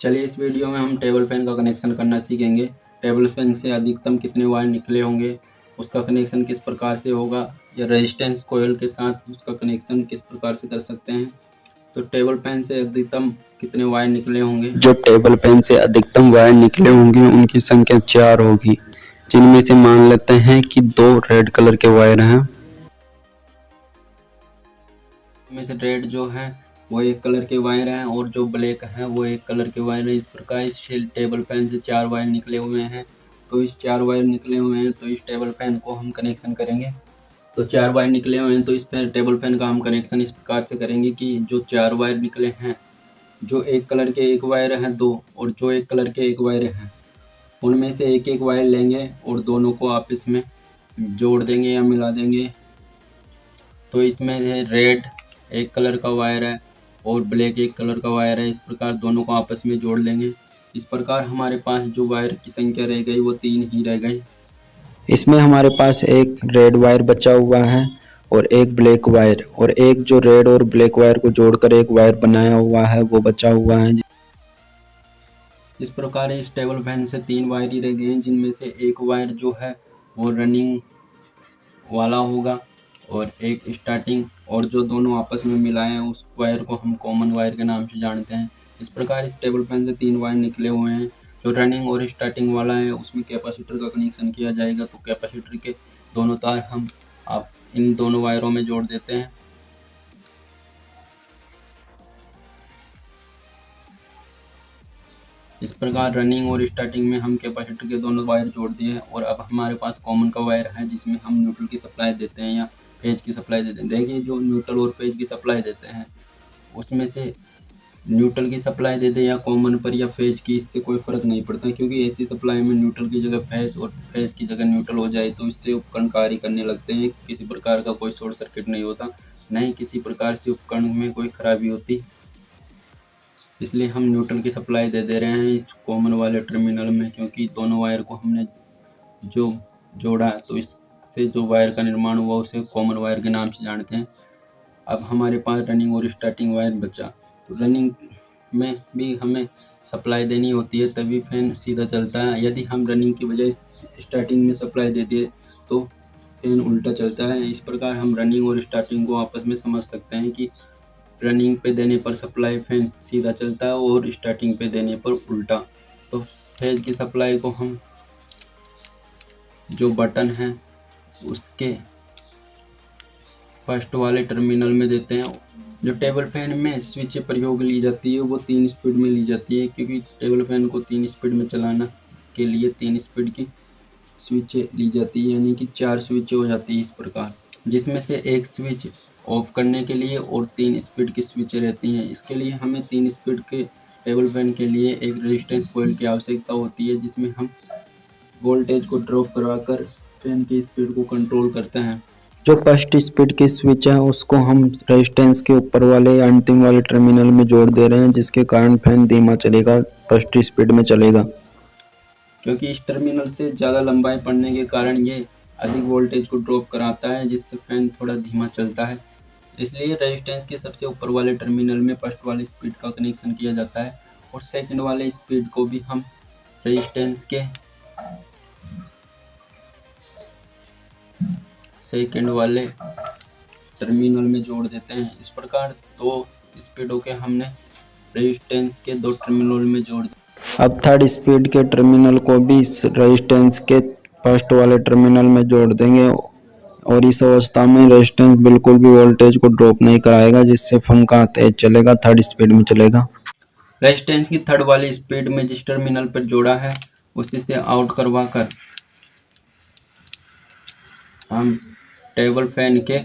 चलिए इस वीडियो में हम टेबल फैन का कनेक्शन करना सीखेंगे। टेबल फैन से अधिकतम कितने वायर निकले होंगे, उसका कनेक्शन किस प्रकार से होगा, या रेजिस्टेंस कॉइल के साथ उसका कनेक्शन किस प्रकार से कर सकते हैं। तो टेबल फैन से अधिकतम कितने वायर निकले होंगे? जो टेबल फैन से अधिकतम वायर निकले होंगे उनकी संख्या 4 होगी, जिनमें से मान लेते हैं कि 2 रेड कलर के वायर हैं। में से रेड जो है वो एक कलर के वायर हैं और जो ब्लैक है वो एक कलर के वायर है। इस प्रकार इस टेबल फैन से 4 वायर निकले हुए हैं। तो इस 4 वायर निकले हुए हैं तो इस टेबल फैन को हम कनेक्शन करेंगे। तो 4 वायर निकले हुए हैं तो इस टेबल फैन का हम कनेक्शन इस प्रकार से करेंगे कि जो 4 वायर निकले हैं, जो एक कलर के एक वायर हैं 2 और जो एक कलर के एक वायर हैं, उनमें से एक एक वायर लेंगे और दोनों को आपस में जोड़ देंगे या मिला देंगे। तो इसमें है रेड एक कलर का वायर है और ब्लैक एक कलर का वायर है। इस प्रकार दोनों को आपस में जोड़ लेंगे। इस प्रकार हमारे पास जो वायर की संख्या रह गई वो 3 ही रह गई। इसमें हमारे पास एक रेड वायर बचा हुआ है और एक ब्लैक वायर, और एक जो रेड और ब्लैक वायर को जोड़कर एक वायर बनाया हुआ है वो बचा हुआ है। इस प्रकार इस टेबल फैन से 3 वायर ही रह गए हैं, जिनमें से एक वायर जो है वो रनिंग वाला होगा और एक स्टार्टिंग, और जो दोनों आपस में मिलाए हैं उस वायर को हम कॉमन वायर के नाम से जानते हैं। इस प्रकार इस टेबल फैन से 3 वायर निकले हुए हैं। जो रनिंग और स्टार्टिंग वाला है उसमें कैपेसिटर का कनेक्शन किया जाएगा। तो कैपेसिटर के दोनों तार हम आप इन दोनों वायरों में जोड़ देते हैं। इस प्रकार रनिंग और स्टार्टिंग में हम कैपेसिटर के दोनों वायर जोड़ दिए और अब हमारे पास कॉमन का वायर है जिसमें हम न्यूट्रल की सप्लाई देते हैं या फेज की सप्लाई देते हैं। देखिए जो न्यूट्रल और फेज की सप्लाई देते हैं उसमें से न्यूट्रल की सप्लाई दे दे या कॉमन पर या फेज की, इससे कोई फ़र्क नहीं पड़ता, क्योंकि ऐसी सप्लाई में न्यूट्रल की जगह फेज और फेज की जगह न्यूट्रल हो जाए तो इससे उपकरण कार्य करने लगते हैं। किसी प्रकार का कोई शॉर्ट सर्किट नहीं होता, न ही किसी प्रकार से उपकरण में कोई खराबी होती। इसलिए हम न्यूट्रल की सप्लाई दे रहे हैं इस कॉमन वाले टर्मिनल में, क्योंकि दोनों वायर को हमने जो जोड़ा तो इससे जो वायर का निर्माण हुआ उसे कॉमन वायर के नाम से जानते हैं। अब हमारे पास रनिंग और स्टार्टिंग वायर बचा। तो रनिंग में भी हमें सप्लाई देनी होती है तभी फैन सीधा चलता है। यदि हम रनिंग की बजाय स्टार्टिंग में सप्लाई दे दिए तो फैन उल्टा चलता है। इस प्रकार हम रनिंग और स्टार्टिंग को आपस में समझ सकते हैं कि रनिंग पे देने पर सप्लाई फैन सीधा चलता है और स्टार्टिंग पे देने पर उल्टा। तो फेज की सप्लाई को हम जो बटन है उसके फर्स्ट वाले टर्मिनल में देते हैं। जो टेबल फैन में स्विच प्रयोग ली जाती है वो 3 स्पीड में ली जाती है, क्योंकि टेबल फैन को 3 स्पीड में चलाना के लिए 3 स्पीड की स्विच ली जाती है, यानी कि 4 स्विच हो जाती है इस प्रकार, जिसमें से एक स्विच ऑफ करने के लिए और 3 स्पीड की स्विचें रहती हैं। इसके लिए हमें 3 स्पीड के टेबल फैन के लिए एक रेजिस्टेंस कॉइल की आवश्यकता होती है, जिसमें हम वोल्टेज को ड्रॉप करवाकर फैन की स्पीड को कंट्रोल करते हैं। जो फर्स्ट स्पीड की स्विच है उसको हम रेजिस्टेंस के ऊपर वाले या अंतिम वाले टर्मिनल में जोड़ दे रहे हैं, जिसके कारण फैन धीमा चलेगा, फर्स्ट स्पीड में चलेगा। क्योंकि इस टर्मिनल से ज़्यादा लंबाई पड़ने के कारण ये अधिक वोल्टेज को ड्रॉप कराता है, जिससे फैन थोड़ा धीमा चलता है। इसलिए रेजिस्टेंस के सबसे ऊपर वाले टर्मिनल में फर्स्ट वाले स्पीड का कनेक्शन किया जाता है और सेकंड वाले स्पीड को भी हम रेजिस्टेंस के सेकंड वाले टर्मिनल में जोड़ देते हैं। इस प्रकार 2 स्पीडों के हमने रेजिस्टेंस के 2 टर्मिनल में जोड़ दिया। अब थर्ड स्पीड के टर्मिनल को भी रेजिस्टेंस के फर्स्ट वाले टर्मिनल में जोड़ देंगे, और इस अवस्था में रेजिस्टेंस बिल्कुल भी वोल्टेज को ड्रॉप नहीं कराएगा, जिससे पंखा तेज चलेगा, थर्ड स्पीड में चलेगा। रेजिस्टेंस की थर्ड वाली स्पीड में जिस टर्मिनल पर जोड़ा है उसी से आउट करवा कर हम टेबल फैन के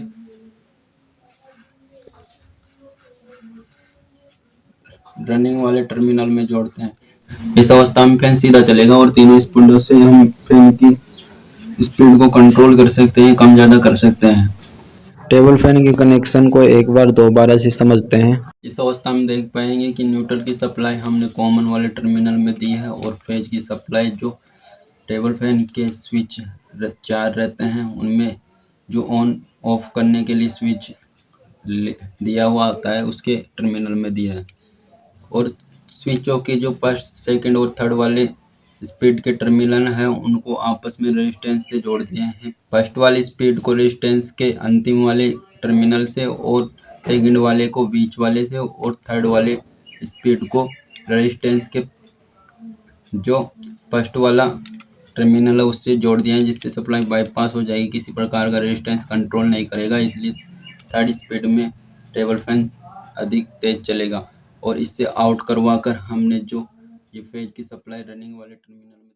रनिंग वाले टर्मिनल में जोड़ते हैं। इस अवस्था में फैन सीधा चलेगा और तीनों स्पीडों से हम फैन की स्पीड को कंट्रोल कर सकते हैं, कम ज़्यादा कर सकते हैं। टेबल फैन के कनेक्शन को एक बार दोबारा से समझते हैं। इस अवस्था में देख पाएंगे कि न्यूट्रल की सप्लाई हमने कॉमन वाले टर्मिनल में दी है और फेज की सप्लाई जो टेबल फैन के स्विच 4 रहते हैं उनमें जो ऑन ऑफ करने के लिए स्विच दिया हुआ होता है उसके टर्मिनल में दिया है, और स्विचों के जो फर्स्ट, सेकंड और थर्ड वाले स्पीड के टर्मिनल हैं उनको आपस में रेजिस्टेंस से जोड़ दिए हैं। फर्स्ट वाले स्पीड को रेजिस्टेंस के अंतिम वाले टर्मिनल से और सेकंड वाले को बीच वाले से और थर्ड वाले स्पीड को रेजिस्टेंस के जो फर्स्ट वाला टर्मिनल है उससे जोड़ दिया है, जिससे सप्लाई बाईपास हो जाएगी, किसी प्रकार का रेजिस्टेंस कंट्रोल नहीं करेगा। इसलिए थर्ड स्पीड में टेबल फैन अधिक तेज चलेगा और इससे आउट करवा कर हमने जो ये फेज की सप्लाई रनिंग वाले टर्मिनल में